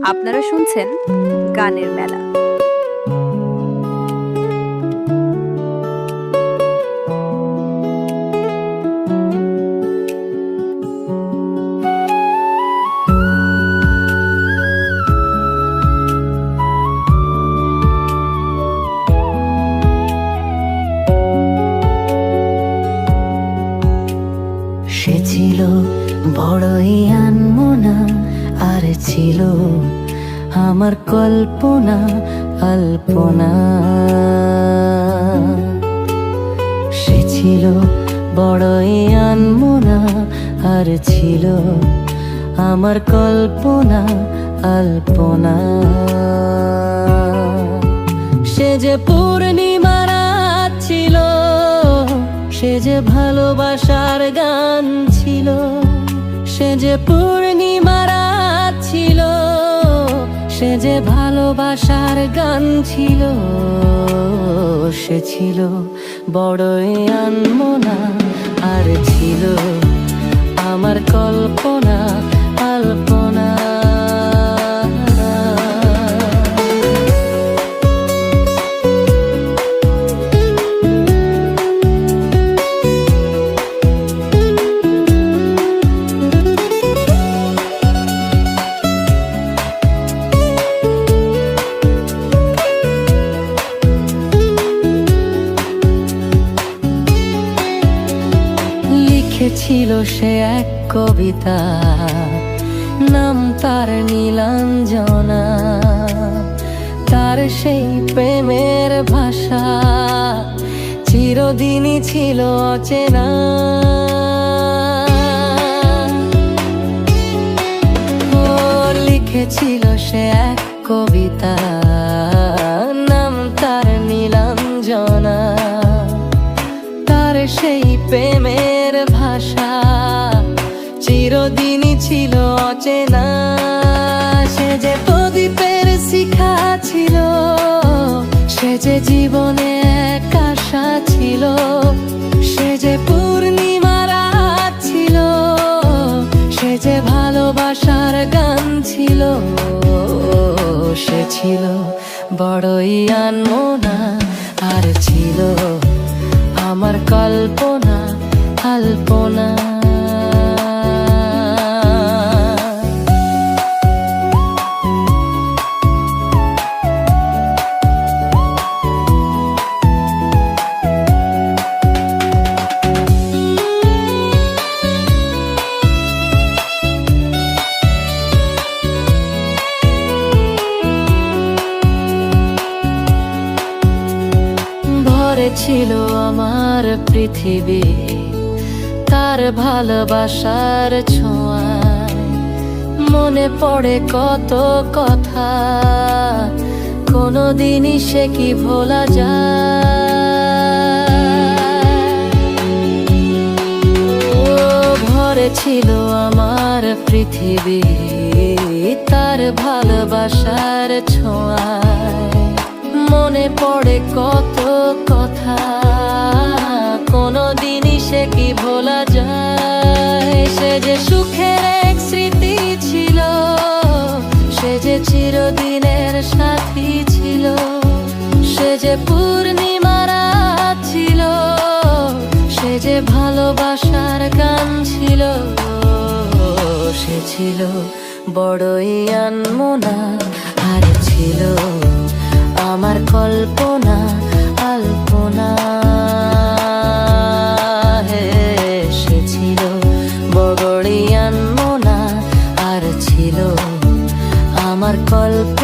আপনারা শুনছেন গানের মেলা। সে ছিল বড়ই আনমনা, আর ছিল আমার কল্পনা আল্পনা। সে ছিল বড়ই আনমনা, আর ছিল আমার কল্পনা আল্পনা। সে যে পূর্ণিমা রাত ছিল, সে যে ভালোবাসার গান ছিল। সে যে পূর্ণিমা রাত ছিল, সে যে ভালোবাসার গান ছিল। সে ছিল বড়ই আনমনা, আর ছিল আমার কল্পনা আল্পনা। লিখেছিল সে এক কবিতা, নাম তার নীলাঞ্জনা। তার সেই প্রেমের ভাষা চিরদিনই ছিল অচেনা। ও লিখেছিল সে এক কবিতা, নাম তার নীলাঞ্জনা। তার সেই প্রেমের ভাষা চিরদিনই ছিল অচেনা। সে যে প্রদীপের শিখা ছিল, সে যে জীবনে এক আশা ছিল। সে যে পূর্ণিমা রাত ছিল, সে যে ভালোবাসার গান ছিল। সে ছিল বড়ই আনমনা, আর ছিল আমার কল্পনা আল্পনা। ভরে ছিল আমার পৃথিবী তার ভালোবাসার ছোঁয়ায়। মনে পড়ে কত কথা, কোনোদিনই সে কি ভোলা যায়। ও ভরে ছিল আমার পৃথিবী তার ভালোবাসার ছোঁয়ায়। মনে পড়ে কত কথা, কোনোদিনই সে কি ভোলা যায়। সে যে সুখের এক স্মৃতি ছিল, সে যে চিরদিনের সাথী ছিল। সে যে পূর্ণিমা রাত ছিল, সে যে ভালোবাসার গান ছিল। সে ছিল বড়ই আনমনা, আর ছিল আমার কল্পনা আল্পনা। সে ছিল বড়ই আনমনা, আর ছিল আমার কল্পনা।